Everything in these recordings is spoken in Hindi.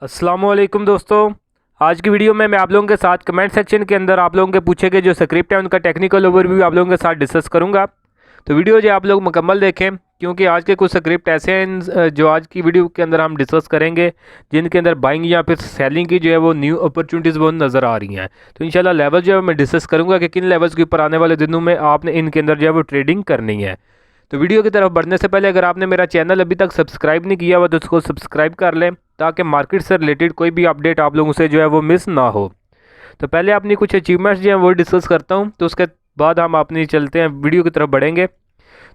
अस्सलामुअलैकुम दोस्तों। आज की वीडियो में मैं आप लोगों के साथ कमेंट सेक्शन के अंदर आप लोगों के पूछे गए जो स्क्रिप्ट है उनका टेक्निकल ओवरव्यू आप लोगों के साथ डिस्कस करूंगा। तो वीडियो जो आप लोग मुकम्मल देखें, क्योंकि आज के कुछ स्क्रिप्ट ऐसे हैं जो आज की वीडियो के अंदर हम डिस्कस करेंगे जिनके अंदर बाइंग या फिर सेलिंग की जो है वो न्यू अपॉर्चुनिटीज़ वो नज़र आ रही हैं। तो इंशाल्लाह लेवल जो है मैं डिस्कस करूँगा कि किन लेवल्स के ऊपर आने वाले दिनों में आपने इनके अंदर जो है वो ट्रेडिंग करनी है। तो वीडियो की तरफ बढ़ने से पहले अगर आपने मेरा चैनल अभी तक सब्सक्राइब नहीं किया हुआ तो उसको सब्सक्राइब कर लें ताकि मार्केट से रिलेटेड कोई भी अपडेट आप लोगों से जो है वो मिस ना हो। तो पहले अपनी कुछ अचीवमेंट्स जो हैं वो डिस्कस करता हूँ, तो उसके बाद हम अपनी चलते हैं वीडियो की तरफ बढ़ेंगे।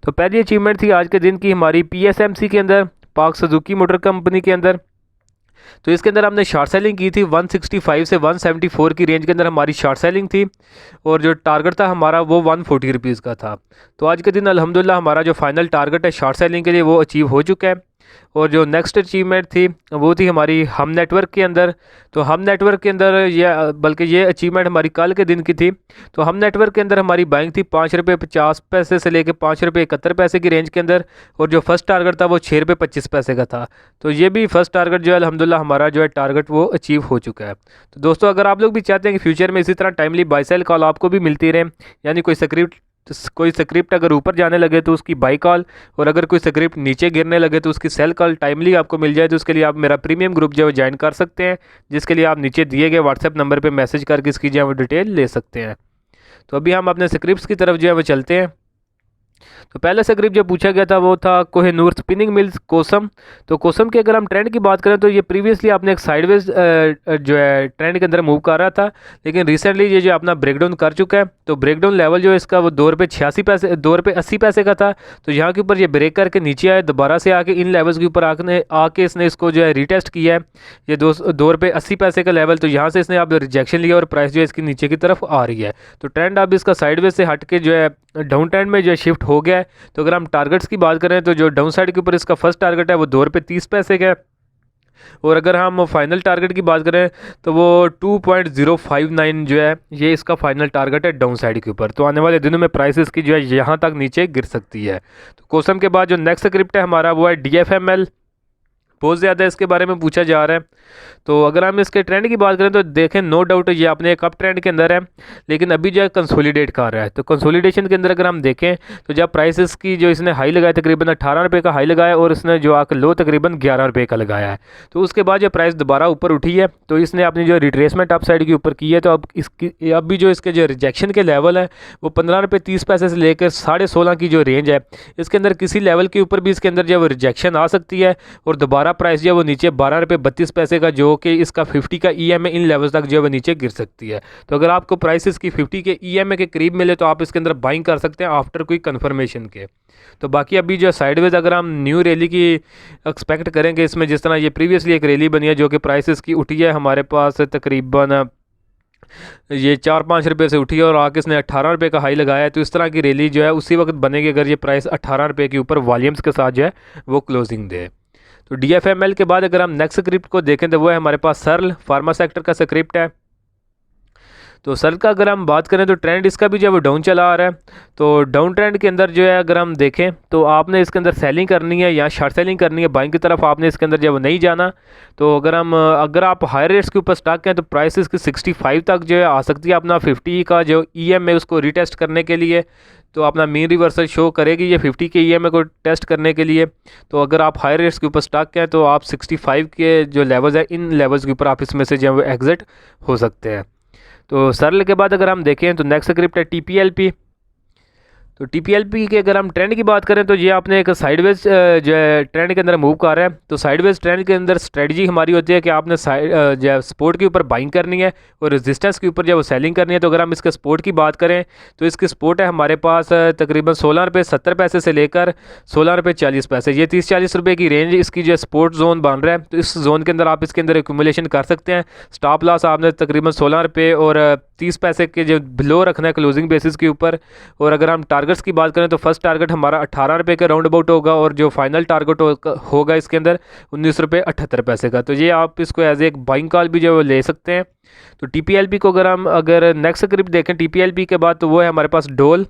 तो पहली अचीवमेंट थी आज के दिन की हमारी पीएसएमसी के अंदर, पाक सुजुकी मोटर कंपनी के अंदर। तो इसके अंदर हमने शॉर्ट सेलिंग की थी 165 से 174 की रेंज के अंदर हमारी शॉर्ट सेलिंग थी और जो टारगेट था हमारा वो 140 रुपीज़ का था। तो आज के दिन अल्हम्दुलिल्लाह हमारा जो फाइनल टारगेट है शॉर्ट सेलिंग के लिए वो अचीव हो चुका है। और जो नेक्स्ट अचीवमेंट थी वो थी हमारी हम नेटवर्क के अंदर। तो हम नेटवर्क के अंदर ये अचीवमेंट हमारी कल के दिन की थी। तो हम नेटवर्क के अंदर हमारी बाइंग थी 5 रुपये 50 पैसे से लेकर 5 रुपये 71 पैसे की रेंज के अंदर। और जो फर्स्ट टारगेट था वो 6 रुपये 25 पैसे का था। तो ये भी फर्स्ट टारगेट जो है अल्हम्दुलिल्लाह हमारा जो है टारगेट वो अचीव हो चुका है। तो दोस्तों अगर आप लोग भी चाहते हैं कि फ्यूचर में इसी तरह टाइमली बाई सेल कॉल आपको भी मिलती रहे, यानी कोई स्क्रिप्ट अगर ऊपर जाने लगे तो उसकी बाई कॉल, और अगर कोई स्क्रिप्ट नीचे गिरने लगे तो उसकी सेल कॉल टाइमली आपको मिल जाए, तो उसके लिए आप मेरा प्रीमियम ग्रुप जो है ज्वाइन कर सकते हैं, जिसके लिए आप नीचे दिए गए व्हाट्सएप नंबर पे मैसेज करके इसकी जो है वो डिटेल ले सकते हैं। तो अभी हम अपने स्क्रिप्ट्स की तरफ जो है वो चलते हैं। तो पहला स्क्रिप्ट जो पूछा गया था वो था कोहिनूर स्पिनिंग मिल्स कोसम। तो कोसम के अगर हम ट्रेंड की बात करें तो ये प्रीवियसली आपने एक साइडवेज जो है ट्रेंड के अंदर मूव कर रहा था, लेकिन रिसेंटली ये जो अपना ब्रेकडाउन कर चुका है। तो ब्रेकडाउन लेवल जो है इसका वो 2 रुपये 80 पैसे का था। तो यहाँ के ऊपर ये ब्रेक करके नीचे आया, दोबारा से आके इन लेवल्स के ऊपर आके इसने इसको जो है रिटेस्ट किया है। ये 2 रुपये 80 पैसे का लेवल, तो यहाँ से इसने अब रिजेक्शन लिया और प्राइस जो है इसकी नीचे की तरफ आ रही है। तो ट्रेंड अब इसका साइडवेज से हट के जो है डाउन ट्रेंड में जो है शिफ्ट हो गया है। तो अगर हम टारगेट्स की बात करें तो जो डाउन साइड के ऊपर इसका फर्स्ट टारगेट है वो 2 रुपये 30 पैसे का है। और अगर हम फाइनल टारगेट की बात करें तो वो 2.059 जो है ये इसका फाइनल टारगेट है डाउन साइड के ऊपर। तो आने वाले दिनों में प्राइसेस की जो है यहाँ तक नीचे गिर सकती है। तो कोसम के बाद जो नेक्स्ट स्क्रिप्ट है हमारा वो है DFML। बहुत ज़्यादा इसके बारे में पूछा जा रहा है। तो अगर हम इसके ट्रेंड की बात करें तो देखें नो डाउट ये अपने एक अप ट्रेंड के अंदर है, लेकिन अभी जो है कंसोलिडेट कर रहा है। तो कंसोलिडेशन के अंदर अगर हम देखें तो जब प्राइसेस की जो इसने हाई लगाया तकरीबन 18 रुपये का हाई लगाया और इसने जो आकर लो तकरीबन 11 रुपये का लगाया है। तो उसके बाद जो प्राइस दोबारा ऊपर उठी है तो इसने अपनी जो रिट्रेसमेंट अप साइड के ऊपर की है। तो अब भी जो इसके जो रिजेक्शन के लेवल है वो 15 रुपये 30 पैसे से लेकर 16.5 की जो रेंज है इसके अंदर किसी लेवल के ऊपर भी इसके अंदर जो वो रिजेक्शन आ सकती है और दोबारा प्राइस जो है वो नीचे 12 रुपये 32 पैसे का जो कि इसका 50 का EMA इन लेवल्स तक जो है वो नीचे गिर सकती है। तो अगर आपको प्राइसेस की 50 के EMA के करीब मिले तो आप इसके अंदर बाइंग कर सकते हैं आफ्टर कोई कन्फर्मेशन के। तो बाकी अभी जो साइडवेज अगर हम न्यू रैली की एक्सपेक्ट करेंगे इसमें, जिस तरह ये प्रीवियसली एक रैली बनी है जो कि प्राइसेस की उठी है हमारे पास तकरीबन ये 4-5 रुपये से उठी है और आके इसने 18 रुपये का हाई लगाया है। तो इस तरह की रैली जो है उसी वक्त बनेगी अगर ये प्राइस 18 रुपये के ऊपर वॉल्यूम्स के साथ जो है वो क्लोजिंग दे। तो DFML के बाद अगर हम नेक्स्ट स्क्रिप्ट को देखें तो वो है हमारे पास सर्ल फार्मा सेक्टर का स्क्रिप्ट है। तो सर्ल का अगर हम बात करें तो ट्रेंड इसका भी जो है वो डाउन चला आ रहा है। तो डाउन ट्रेंड के अंदर जो है अगर हम देखें तो आपने इसके अंदर सेलिंग करनी है या शॉर्ट सेलिंग करनी है, बाइंग की तरफ आपने इसके अंदर जो है वो नहीं जाना। तो अगर आप हायर रेट्स के ऊपर स्टॉक हैं तो प्राइसेस की 65 तक जो है आ सकती है अपना 50 का जो EM है उसको रिटेस्ट करने के लिए। तो अपना मीन रिवर्सल शो करेगी ये 50 के EMA को टेस्ट करने के लिए। तो अगर आप हाई रेट्स के ऊपर स्टॉक हैं तो आप 65 के जो लेवल्स हैं इन लेवल्स के ऊपर आप इसमें से जो है वो एग्जिट हो सकते हैं। तो सरल के बाद अगर हम देखें तो नेक्स्ट स्क्रिप्ट है TPLP। तो TPLP के अगर हम ट्रेंड की बात करें तो ये आपने एक साइडवेज जो है ट्रेंड के अंदर मूव कर रहा है। तो साइडवेज ट्रेंड के अंदर स्ट्रेटजी हमारी होती है कि आपने जो है सपोर्ट के ऊपर बाइंग करनी है और रेजिस्टेंस के ऊपर जो है वो सेलिंग करनी है। तो अगर हम इसके सपोर्ट की बात करें तो इसकी सपोर्ट है हमारे पास तकरीबन 16 रुपये 70 पैसे से लेकर 16 रुपये 40 पैसे, ये 30-40 रुपये की रेंज इसकी जो सपोर्ट जोन बन रहा है। तो इस जोन के अंदर आप इसके अंदर एक्यूमुलेशन कर सकते हैं। स्टॉप लॉस आपने तकरीबन 16 रुपये और 30 पैसे के जो बिलो रखना है क्लोजिंग बेसिस के ऊपर। और अगर हम टारगेट्स की बात करें तो फर्स्ट टारगेट हमारा 18 रुपये के राउंड अबाउट होगा और जो फाइनल टारगेट होगा इसके अंदर 19 रुपये 78 पैसे का। तो ये आप इसको एज एक बाइंग कॉल भी जो है वो ले सकते हैं। तो TPLP को अगर नेक्स्ट स्क्रिप्ट देखें TPLP के बाद तो वो है हमारे पास डोल।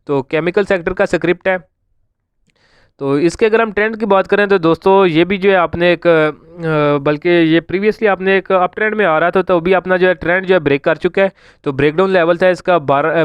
तो केमिकल सेक्टर का स्क्रिप्ट है। तो इसके अगर हम ट्रेंड की बात करें तो दोस्तों ये भी जो है आपने एक बल्कि ये प्रीवियसली आपने एक अप ट्रेंड में आ रहा था, तो अभी अपना जो है ट्रेंड जो है ब्रेक कर चुका है। तो ब्रेकडाउन लेवल था इसका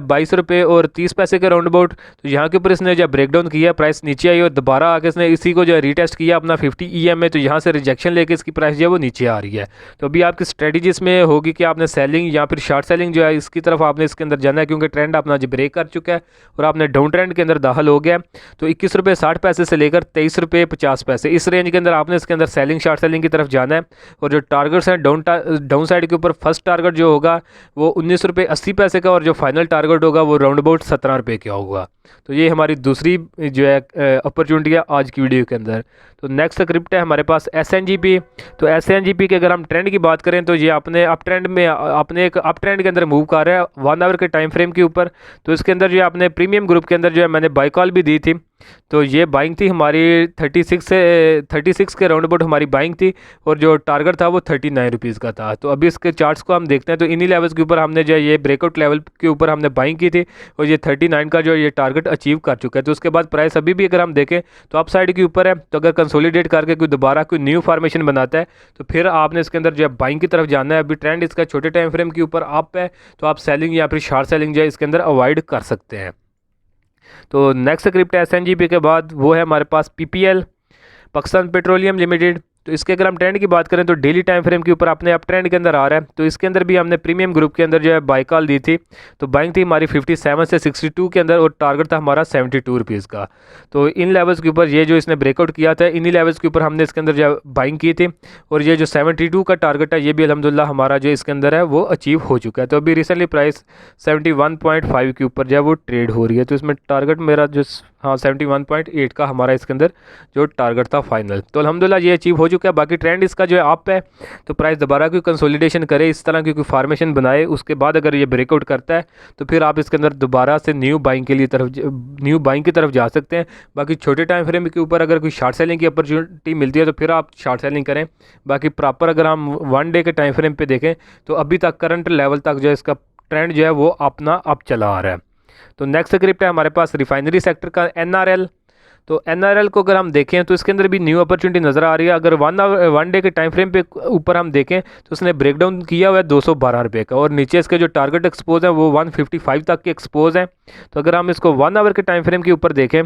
22 रुपये और 30 पैसे के राउंड अबाउट। तो यहाँ के ऊपर इसने जो ब्रेकडाउन किया, प्राइस नीचे आई और दोबारा आके इसने इसी को जो है रीटेस्ट किया अपना 50 EM में। तो यहाँ से रिजेक्शन लेके इसकी प्राइस जो है वो नीचे आ रही है। तो अभी आपकी स्ट्रेटजी इसमें होगी कि आपने सेलिंग या फिर शॉर्ट सेलिंग जो है इसकी तरफ आपने इसके अंदर जाना है, क्योंकि ट्रेंड अपना जो ब्रेक कर चुका है और आपने डाउन ट्रेंड के अंदर दाखिल हो गया। तो 21 रुपये 60 पैसे से लेकर 23 रुपये 50 पैसे इस रेंज के अंदर आपने इसके अंदर सेलिंग शॉर्ट सेलिंग की तरफ जाना है। और जो टारगेट्स हैं डाउन साइड के ऊपर फर्स्ट टारगेट जो होगा वो 19 रुपये 80 पैसे का, और जो फाइनल टारगेट होगा वो राउंड अबाउट 17 रुपये का होगा। तो ये हमारी दूसरी जो है अपॉर्चुनिटी है आज की वीडियो के अंदर। तो नेक्स्ट स्क्रिप्ट है हमारे पास SNGP। तो SNGP के अगर हम ट्रेंड की बात करें तो ये अपने अप ट्रेंड में अपने एक अप ट्रेंड के अंदर मूव कर रहा है 1 आवर के टाइम फ्रेम के ऊपर। तो इसके अंदर जो है अपने प्रीमियम ग्रुप के अंदर जो है मैंने बाई कॉल भी दी थी। तो ये बाइंग थी हमारी 36 के राउंड अबाउट हमारी बाइंग थी, और जो टारगेट था वो 39 रुपीज़ का था। तो अभी इसके चार्ट्स को हम देखते हैं, तो इन्हीं लेवल्स के ऊपर हमने जो है ये ब्रेकआउट लेवल के ऊपर हमने बाइंग की थी, और ये 39 का जो ये टारगेट अचीव कर चुका है। तो उसके बाद प्राइस अभी भी अगर हम देखें तो अप साइड के ऊपर है। तो अगर कंसोलिडेट करके कोई दोबारा कोई न्यू फार्मेशन बनाता है तो फिर आपने इसके अंदर जो है बाइंग की तरफ जाना है। अभी ट्रेंड इसका छोटे टाइम फ्रेम के ऊपर अप है, तो आप सेलिंग या फिर शॉर्ट सेलिंग जो है इसके अंदर अवॉइड कर सकते हैं। तो नेक्स्ट स्क्रिप्ट है SNGP के बाद वो है हमारे पास PPL, पाकिस्तान पेट्रोलियम लिमिटेड। तो इसके अगर हम ट्रेंड की बात करें तो डेली टाइम फ्रेम के ऊपर अपने अप ट्रेंड के अंदर आ रहा है। तो इसके अंदर भी हमने प्रीमियम ग्रुप के अंदर जो है बाई कॉल दी थी। तो बाइंग थी हमारी 57 से 62 के अंदर, और टारगेट था हमारा 72 रुपीज़ का। तो इन लेवल्स के ऊपर ये जो इसने ब्रेकआउट किया था, इन्हीं लेवल्स के ऊपर हमने इसके अंदर जो बाइंग की थी, और ये जो 72 का टारगेट है ये भी अल्हम्दुलिल्लाह हमारा जो इसके अंदर है वो अचीव हो चुका है। तो अभी रिसेंटली प्राइस 71.5 के ऊपर जो है वो ट्रेड हो रही है। तो इसमें टारगेट मेरा जो 71.8 का हमारा इसके अंदर जो टारगेट था फाइनल, तो अल्हम्दुलिल्लाह ये अचीव हो चुका है। बाकी ट्रेंड इसका जो है अप है। तो प्राइस दोबारा कोई कंसोलिडेशन करे, इस तरह की कोई फार्मेशन बनाए, उसके बाद अगर ये ब्रेकआउट करता है तो फिर आप इसके अंदर दोबारा से न्यू बाइंग की तरफ जा सकते हैं। बाकी छोटे टाइम फ्रेम के ऊपर अगर कोई शॉर्ट सेलिंग की अपॉर्चुनिटी मिलती है तो फिर आप शॉर्ट सेलिंग करें। बाकी प्रॉपर अगर हम 1 डे के टाइम फ्रेम पे देखें तो अभी तक करंट लेवल तक जो है इसका ट्रेंड जो है वो अपना अप चला आ रहा है। तो नेक्स्ट स्क्रिप्ट है हमारे पास रिफाइनरी सेक्टर का NRL। तो NRL को अगर हम देखें तो इसके अंदर भी न्यू अपॉर्चुनिटी नज़र आ रही है। अगर 1 डे के टाइम फ्रेम पे ऊपर हम देखें तो उसने ब्रेकडाउन किया हुआ है 212 रुपये का, और नीचे इसके जो टारगेट एक्सपोज है वो 155 तक के एक्सपोज हैं। तो अगर हम इसको 1 आवर के टाइम फ्रेम के ऊपर देखें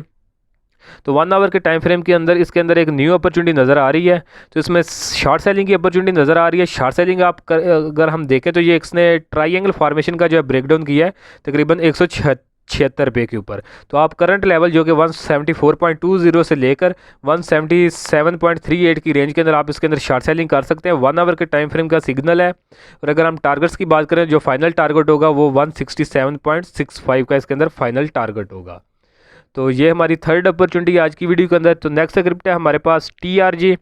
तो 1 आवर के टाइम फ्रेम के अंदर इसके अंदर एक न्यू अपॉर्चुनिटी नज़र आ रही है। तो इसमें शॉर्ट सेलिंग की अपॉर्चुनिटी नज़र आ रही है। शॉर्ट सेलिंग अगर हम देखें तो ये इसने ट्राइंगल फार्मेशन का जो है ब्रेकडाउन किया है तकरीबन 176 रुपये के ऊपर। तो आप करंट लेवल जो कि 174.20 से लेकर 177.38 की रेंज के अंदर आप इसके अंदर शॉर्ट सेलिंग कर सकते हैं। 1 आवर के टाइम फ्रेम का सिग्नल है। और अगर हम टारगेट्स की बात करें, जो फाइनल टारगेट होगा वो 167.65 का इसके अंदर फाइनल टारगेट होगा। तो ये हमारी थर्ड अपॉर्चुनिटी आज की वीडियो के अंदर। तो नेक्स्ट स्क्रिप्ट है हमारे पास TRG।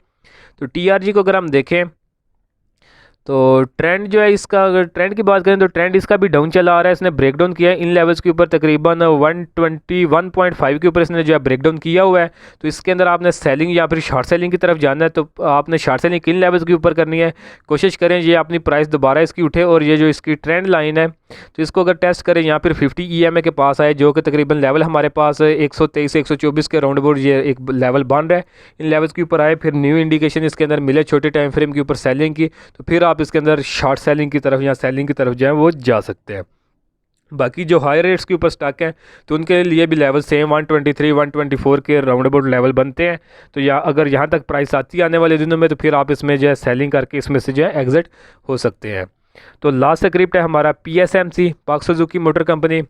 तो TRG को अगर हम देखें तो ट्रेंड जो है इसका, अगर ट्रेंड की बात करें तो ट्रेंड इसका भी डाउन चला आ रहा है। इसने ब्रेकडाउन किया है इन लेवल्स के ऊपर तकरीबन 121.5 के ऊपर इसने जो है ब्रेकडाउन किया हुआ है। तो इसके अंदर आपने सेलिंग या फिर शॉर्ट सेलिंग की तरफ जाना है। तो आपने शॉर्ट सेलिंग किन लेवल्स के ऊपर करनी है, कोशिश करें ये अपनी प्राइस दोबारा इसकी उठे, और ये जो इसकी ट्रेंड लाइन है तो इसको अगर टेस्ट करें यहाँ पर 50 EMA के पास आए, जो कि तकरीबन लेवल हमारे पास 123 से 124 के राउंड अबाउट ये एक लेवल बन रहा है। इन लेवल्स के ऊपर आए, फिर न्यू इंडिकेशन इसके अंदर मिले छोटे टाइम फ्रेम के ऊपर सेलिंग की, तो फिर आप इसके अंदर शॉर्ट सेलिंग की तरफ या सेलिंग की तरफ जो है वो जा सकते हैं। बाकी जो हाई रेट्स के ऊपर स्टॉक हैं तो उनके लिए भी लेवल सेम 123 124 के राउंड अबाउट लेवल बनते हैं। तो या अगर यहाँ तक प्राइस आती है आने वाले दिनों में तो फिर आप इसमें जो है सेलिंग करके इसमें से जो है एग्जिट हो सकते हैं। तो लास्ट स्क्रिप्ट है हमारा PSMC, पाक सुजुकी मोटर कंपनी।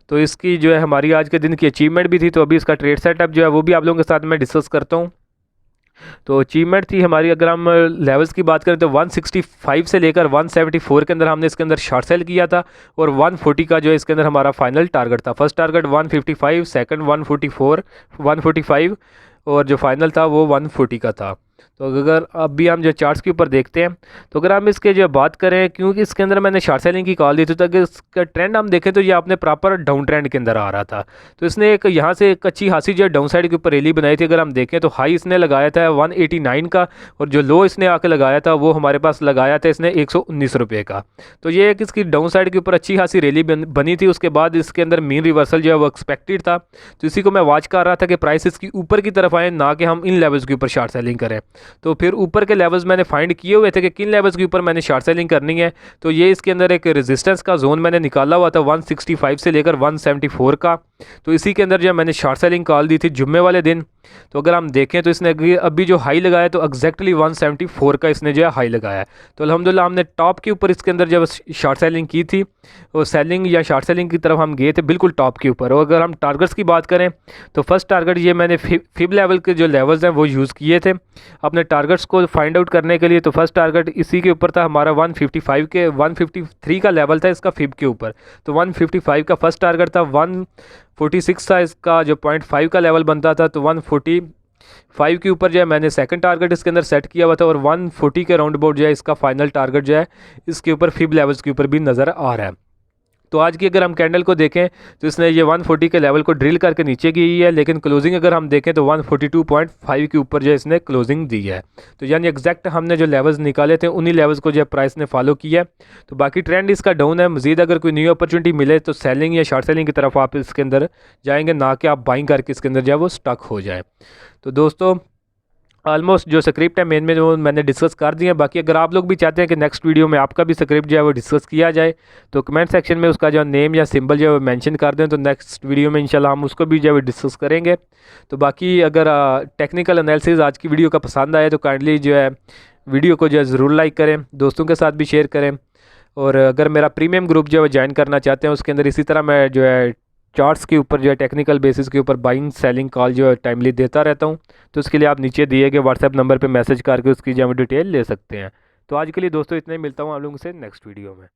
तो इसकी जो है हमारी आज के दिन की अचीवमेंट भी थी। तो अभी इसका ट्रेड सेटअप जो है वो भी आप लोगों के साथ मैं डिस्कस करता हूँ। तो अचीवमेंट थी हमारी, अगर हम लेवल्स की बात करें तो 165 से लेकर 174 के अंदर हमने इसके अंदर शॉर्ट सेल किया था, और 140 का जो है इसके अंदर हमारा फाइनल टारगेट था। फर्स्ट टारगेट 155, सेकंड 145 और जो फाइनल था वो 140 का था। तो अगर अभी हम जो चार्ट्स के ऊपर देखते हैं तो अगर हम इसके जो बात करें, क्योंकि इसके अंदर मैंने शॉर्ट सेलिंग की कॉल दी थी, तो अगर इसका ट्रेंड हम देखें तो ये आपने प्रॉपर डाउन ट्रेंड के अंदर आ रहा था। तो इसने एक यहाँ से एक अच्छी खासी जो डाउन साइड के ऊपर रैली बनाई थी। अगर हम देखें तो हाई इसने लगाया था 189 का, और जो लो इसने आके लगाया था वो हमारे पास लगाया था इसने 119 रुपये का। तो ये एक इसकी डाउन साइड के ऊपर अच्छी खासी रैली बनी थी। उसके बाद इसके अंदर मीन रिवर्सल जो है वो एक्सपेक्टेड था। तो इसी को मैं वॉच कर रहा था कि प्राइस इसकी ऊपर की तरफ आए, ना कि हम इन लेवल्स के ऊपर शॉर्ट सेलिंग करें। तो फिर ऊपर के लेवल्स मैंने फाइंड किए हुए थे कि किन लेवल्स के ऊपर मैंने शॉर्ट सेलिंग करनी है। तो ये इसके अंदर एक रेजिस्टेंस का जोन मैंने निकाला हुआ था 165 से लेकर 174 का। तो इसी के अंदर जो मैंने शॉर्ट सेलिंग कॉल दी थी जुम्मे वाले दिन। तो अगर हम देखें तो इसने अभी जो हाई लगाया तो एग्जैक्टली 174 का इसने जो है हाई लगाया है। तो अल्हम्दुलिल्लाह हमने टॉप के ऊपर इसके अंदर जब शॉर्ट सेलिंग की थी, वो सेलिंग या शॉर्ट सेलिंग की तरफ हम गए थे बिल्कुल टॉप के ऊपर। और अगर हम टारगेट्स की बात करें तो फर्स्ट टारगेट ये मैंने फिब लेवल के जो लेवल्स हैं वो यूज़ किए थे अपने टारगेट्स को फाइंड आउट करने के लिए। तो फर्स्ट टारगेट इसी के ऊपर था हमारा 155 के 153 का लेवल था इसका फिब के ऊपर। तो 155 का फर्स्ट टारगेट था, 146 था इसका जो 0.5 का लेवल बनता था। तो 145 के ऊपर जो है मैंने सेकंड टारगेट इसके अंदर सेट किया हुआ था, और 140 के राउंड अबाउट जो है इसका फाइनल टारगेट जो है इसके ऊपर फिब लेवल्स के ऊपर भी नज़र आ रहा है। तो आज की अगर हम कैंडल को देखें तो इसने ये 140 के लेवल को ड्रिल करके नीचे की है, लेकिन क्लोजिंग अगर हम देखें तो 142.5 के ऊपर जो है इसने क्लोजिंग दी है। तो यानी एग्जैक्ट हमने जो लेवल्स निकाले थे उन्हीं लेवल्स को जो है प्राइस ने फॉलो किया है। तो बाकी ट्रेंड इसका डाउन है। मज़ीद अगर कोई न्यू अपॉर्चुनिटी मिले तो सेलिंग या शॉर्ट सेलिंग की तरफ आप इसके अंदर जाएंगे, ना कि आप बाइंग करके इसके अंदर जो है वो स्टक हो जाए। तो दोस्तों ऑलमोस्ट जो स्क्रिप्ट है मेन में वो मैंने डिस्कस कर दिया है। बाकी अगर आप लोग भी चाहते हैं कि नेक्स्ट वीडियो में आपका भी स्क्रिप्ट जो है वो डिस्कस किया जाए तो कमेंट सेक्शन में उसका जो नेम या सिंबल जो है वो मेंशन कर दें, तो नेक्स्ट वीडियो में इंशाल्लाह हम उसको भी जो है डिस्कस करेंगे। तो बाकी अगर टेक्निकल एनालिसिस आज की वीडियो का पसंद आए तो काइंडली जो है वीडियो को जो है ज़रूर लाइक करें, दोस्तों के साथ भी शेयर करें। और अगर मेरा प्रीमियम ग्रुप जो है ज्वाइन करना चाहते हैं उसके अंदर इसी तरह मैं जो है चार्ट्स के ऊपर जो है टेक्निकल बेसिस के ऊपर बाइंग सेलिंग कॉल जो है टाइमली देता रहता हूँ। तो उसके लिए आप नीचे दिए गए व्हाट्सएप नंबर पे मैसेज करके उसकी जो है डिटेल ले सकते हैं। तो आज के लिए दोस्तों इतना ही, मिलता हूँ आप लोगों से नेक्स्ट वीडियो में।